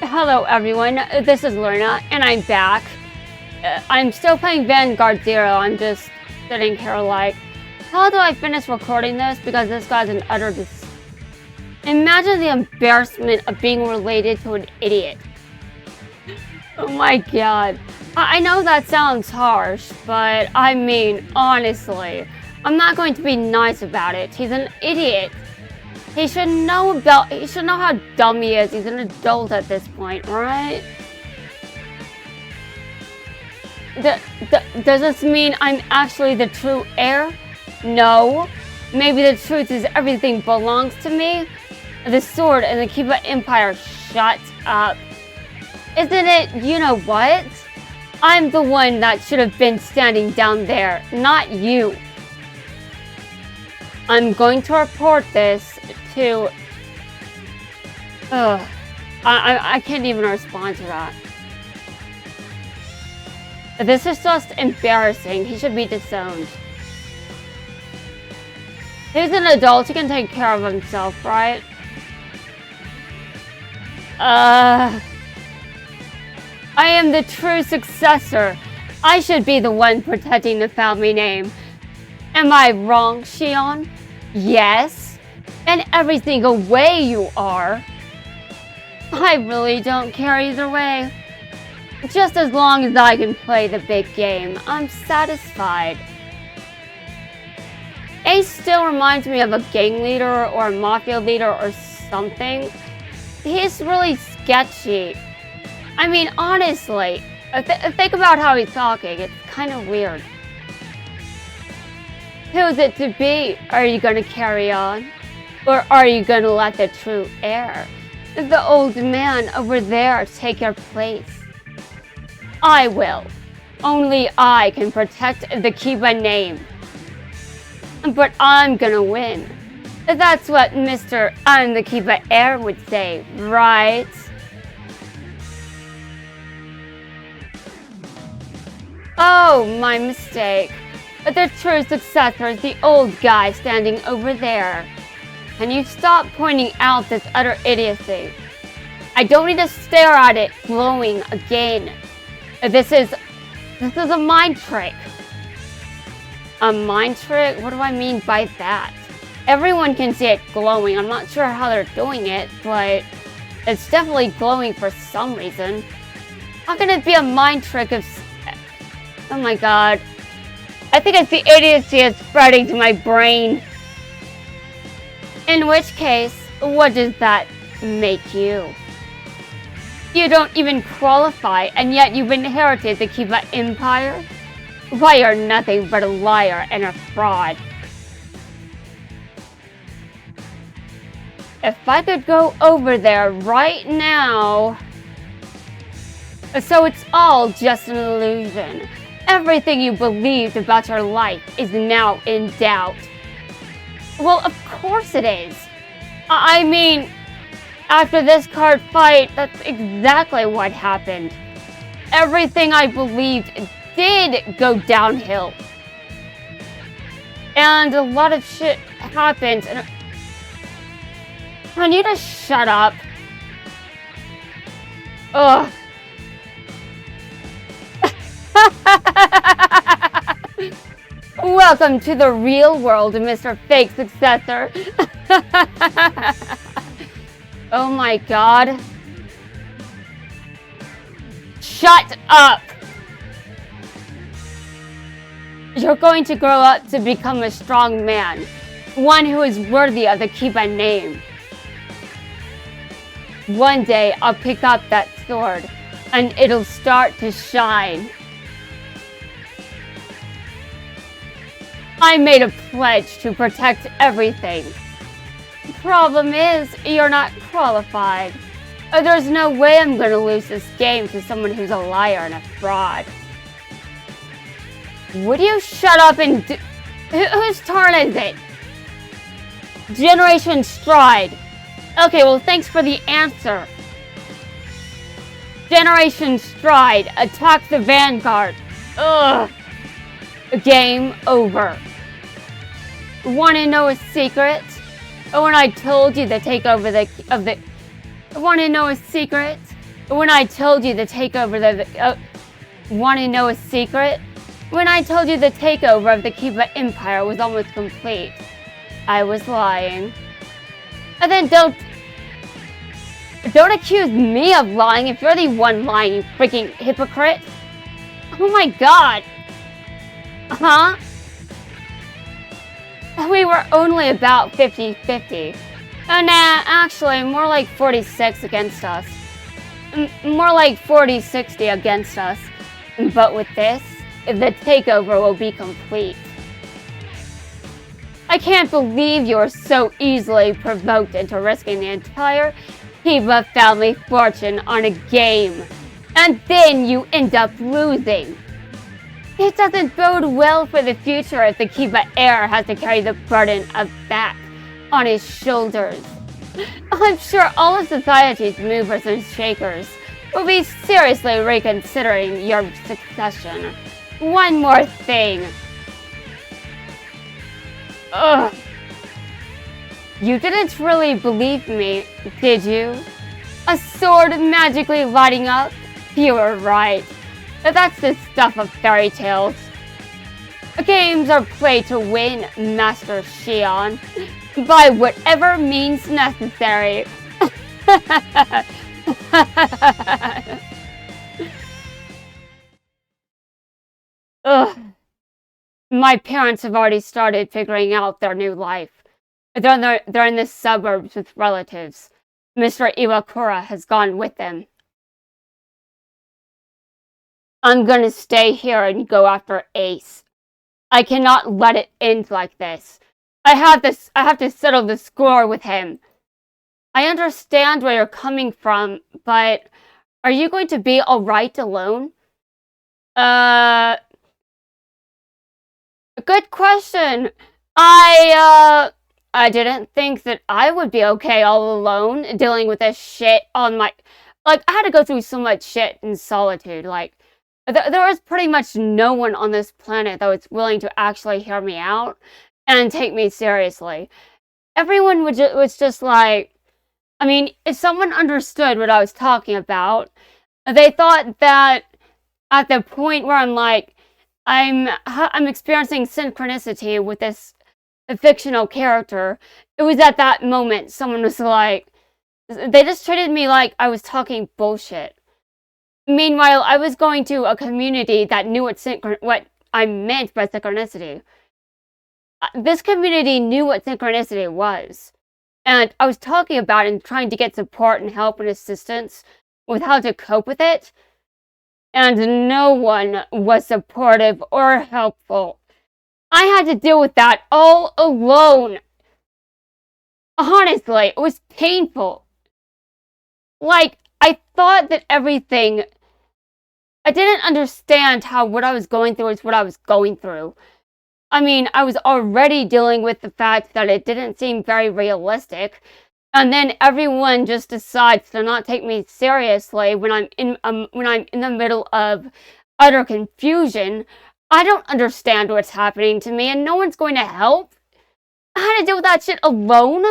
Hello everyone, this is Lorna, and I'm back. I'm still playing Vanguard Zero. I'm just sitting here like, how do I finish recording this? Because this guy's an utter Imagine the embarrassment of being related to an idiot. Oh my god. I know that sounds harsh, but I mean, honestly, I'm not going to be nice about it. He's an idiot. He should know how dumb he is. He's an adult at this point, right? Does this mean I'm actually the true heir? No. Maybe the truth is everything belongs to me? The sword and the Kiba Empire, shut up. Isn't it, you know what? I'm the one that should have been standing down there, not you. I'm going to report this to... I can't even respond to that. This is just embarrassing. He should be disowned. He's an adult. He can take care of himself, right? I am the true successor. I should be the one protecting the family name. Am I wrong, Shion? Yes. In every single way you are. I really don't care either way. Just as long as I can play the big game, I'm satisfied. Ace still reminds me of a gang leader or a mafia leader or something. He's really sketchy. I mean, honestly, think about how he's talking. It's kind of weird. Who's it to be? Are you going to carry on? Or are you going to let the true heir, the old man over there, take your place? I will. Only I can protect the Kiba name. But I'm gonna win. That's what Mr. I'm the Kiba heir would say, right? Oh, my mistake. The true successor is the old guy standing over there. Can you stop pointing out this utter idiocy? I don't need to stare at it glowing again. This is a mind trick. A mind trick? What do I mean by that? Everyone can see it glowing. I'm not sure how they're doing it, but it's definitely glowing for some reason. How can it be a mind trick of... Oh my god. I think it's the idiocy is spreading to my brain. In which case, what does that make you? You don't even qualify, and yet you've inherited the Kiba Empire? Why, you're nothing but a liar and a fraud. If I could go over there right now... So it's all just an illusion. Everything you believed about your life is now in doubt. Well, of course it is. I mean, after this card fight, that's exactly what happened. Everything I believed did go downhill. And a lot of shit happened. And I need to shut up. Ugh. Welcome to the real world, Mr. Fake Successor. Oh my god. Shut up! You're going to grow up to become a strong man. One who is worthy of the Kiba name. One day, I'll pick up that sword, and it'll start to shine. I made a pledge to protect everything. The problem is, you're not qualified. There's no way I'm going to lose this game to someone who's a liar and a fraud. Would you shut up and whose turn is it? Generation Stride. Okay, well, thanks for the answer. Generation Stride, attack the Vanguard. Ugh. Game over. Want to know a secret? When I told you to take over Want to know a secret? When I told you the takeover want to know a secret? When I told you the takeover of the Kiba Empire was almost complete, I was lying. And then don't accuse me of lying if you're the one lying, you freaking hypocrite. Oh my god. Huh? We were only about 50-50. Oh, nah, actually, more like 46 against us. More like 40-60 against us. But with this, the takeover will be complete. I can't believe you were so easily provoked into risking the entire Kiba family fortune on a game. And then you end up losing. It doesn't bode well for the future if the Kiba heir has to carry the burden of that on his shoulders. I'm sure all of society's movers and shakers will be seriously reconsidering your succession. One more thing. Ugh. You didn't really believe me, did you? A sword magically lighting up? You were right. That's the stuff of fairy tales. Games are played to win, Master Shion, by whatever means necessary. Ugh. My parents have already started figuring out their new life. They're in the suburbs with relatives. Mr. Iwakura has gone with them. I'm gonna stay here and go after Ace. I cannot let it end like this. I have to settle the score with him. I understand where you're coming from, but are you going to be alright alone? Good question. I didn't think that I would be okay all alone, dealing with this shit on my... Like, I had to go through so much shit in solitude, like... There was pretty much no one on this planet that was willing to actually hear me out and take me seriously. Everyone was just like... I mean, if someone understood what I was talking about, they thought that at the point where I'm like... I'm experiencing synchronicity with this fictional character. It was at that moment someone was like... They just treated me like I was talking bullshit. Meanwhile, I was going to a community that knew what I meant by synchronicity. This community knew what synchronicity was. And I was talking about it and trying to get support and help and assistance with how to cope with it. And no one was supportive or helpful. I had to deal with that all alone. Honestly, it was painful. Like, I thought that everything... I didn't understand how what I was going through is what I was going through. I mean, I was already dealing with the fact that it didn't seem very realistic. And then everyone just decides to not take me seriously when I'm in the middle of utter confusion. I don't understand what's happening to me and no one's going to help. I had to deal with that shit alone.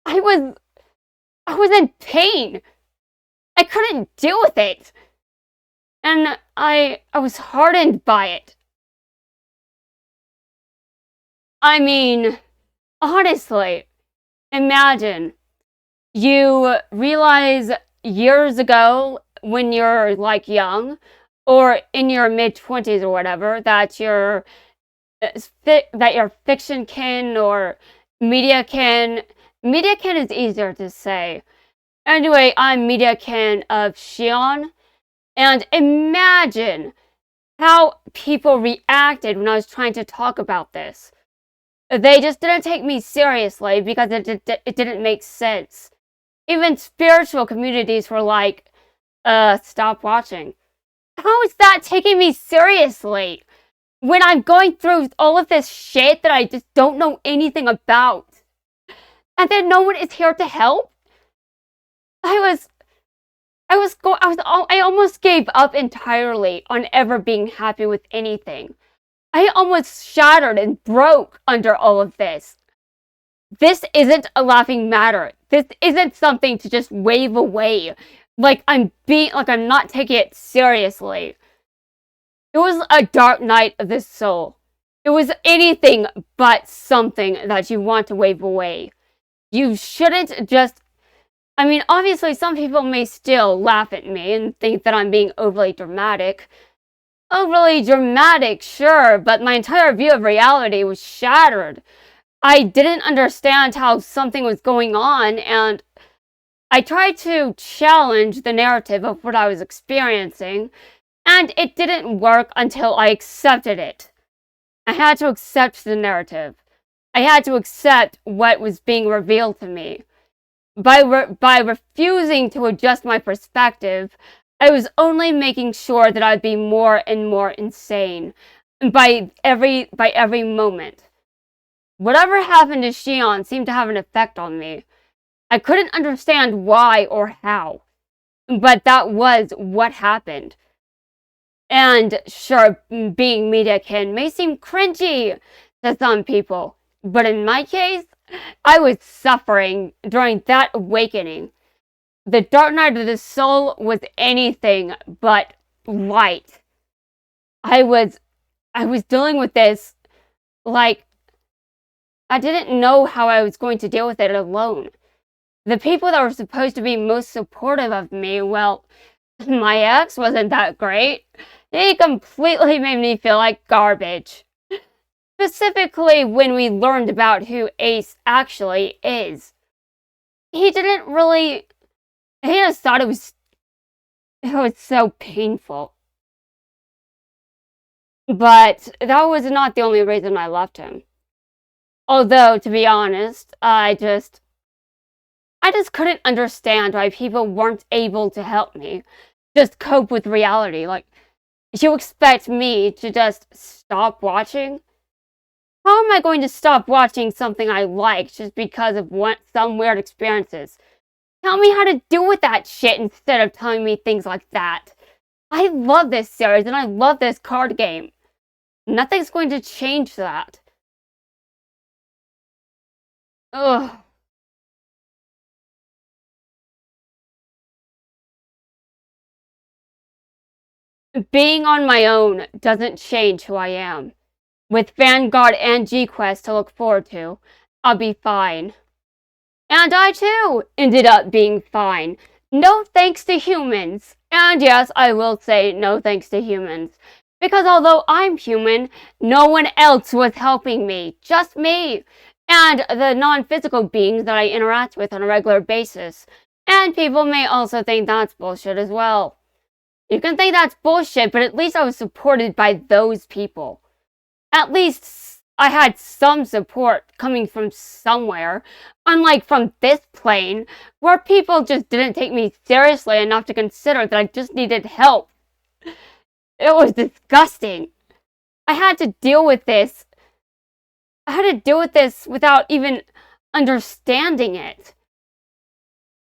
I was in pain. I couldn't deal with it. And I was hardened by it. I mean, honestly, imagine you realize years ago when you're like young or in your mid-20s or whatever that you're fictionkin or mediakin. Mediakin is easier to say. Anyway, I'm mediakin of Shion. And imagine how people reacted when I was trying to talk about this. They just didn't take me seriously because it didn't make sense. Even spiritual communities were like, stop watching. How is that taking me seriously? When I'm going through all of this shit that I just don't know anything about. And then no one is here to help? I almost gave up entirely on ever being happy with anything. I almost shattered and broke under all of this. This isn't a laughing matter. This isn't something to just wave away. Like I'm not taking it seriously. It was a dark night of the soul. It was anything but something that you want to wave away. You shouldn't just... I mean, obviously some people may still laugh at me and think that I'm being overly dramatic. Overly dramatic, sure, but my entire view of reality was shattered. I didn't understand how something was going on, and I tried to challenge the narrative of what I was experiencing, and it didn't work until I accepted it. I had to accept the narrative. I had to accept what was being revealed to me. By refusing to adjust my perspective, I was only making sure that I'd be more and more insane by every moment. Whatever happened to Shion seemed to have an effect on me. I couldn't understand why or how, but that was what happened. And sure, being mediakin may seem cringy to some people, but in my case, I was suffering during that awakening. The dark night of the soul was anything but light. I was dealing with this like I didn't know how I was going to deal with it alone. The people that were supposed to be most supportive of me, well, my ex wasn't that great. He completely made me feel like garbage. Specifically when we learned about who Ace actually is. He just thought it was so painful. But that was not the only reason I left him. Although, to be honest, I just couldn't understand why people weren't able to help me just cope with reality. Like, you expect me to just stop watching? How am I going to stop watching something I like just because of some weird experiences? Tell me how to deal with that shit instead of telling me things like that. I love this series and I love this card game. Nothing's going to change that. Ugh. Being on my own doesn't change who I am. With Vanguard and G-Quest to look forward to, I'll be fine. And I too ended up being fine. No thanks to humans. And yes, I will say no thanks to humans. Because although I'm human, no one else was helping me. Just me. And the non-physical beings that I interact with on a regular basis. And people may also think that's bullshit as well. You can think that's bullshit, but at least I was supported by those people. At least I had some support coming from somewhere, unlike from this plane, where people just didn't take me seriously enough to consider that I just needed help. It was disgusting. I had to deal with this. I had to deal with this without even understanding it.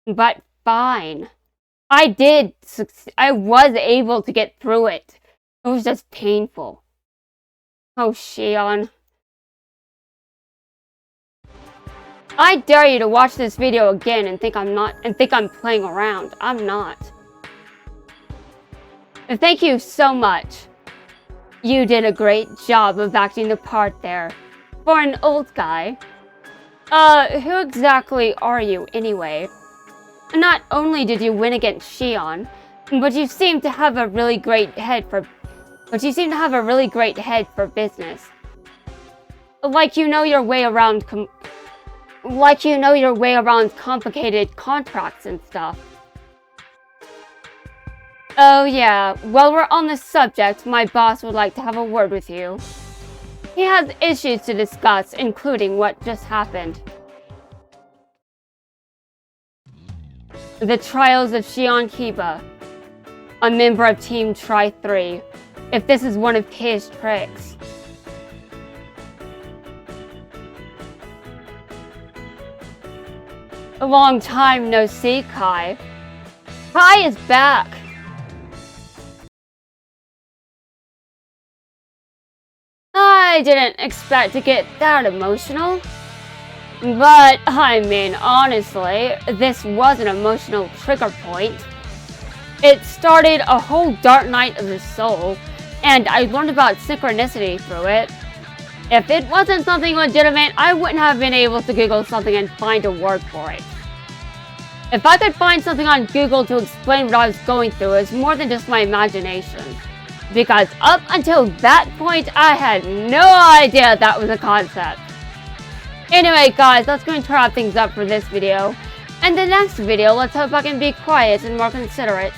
But fine. I did succeed. I was able to get through it. It was just painful. Oh, Shion. I dare you to watch this video again and think I'm playing around. I'm not. And thank you so much. You did a great job of acting the part there. For an old guy. Who exactly are you anyway? Not only did you win against Shion, but you seem to have a really great head for business. Like you know your way around complicated contracts and stuff. Oh yeah, while we're on the subject, my boss would like to have a word with you. He has issues to discuss, including what just happened. The trials of Shion Kiba, a member of Team Tri-3, if this is one of his tricks. A long time no see, Kai. Kai is back. I didn't expect to get that emotional. But, I mean, honestly, this was an emotional trigger point. It started a whole dark night of the soul, and I learned about synchronicity through it. If it wasn't something legitimate, I wouldn't have been able to Google something and find a word for it. If I could find something on Google to explain what I was going through, it's more than just my imagination. Because up until that point, I had no idea that was a concept. Anyway guys, that's going to wrap things up for this video. In the next video, let's hope I can be quiet and more considerate.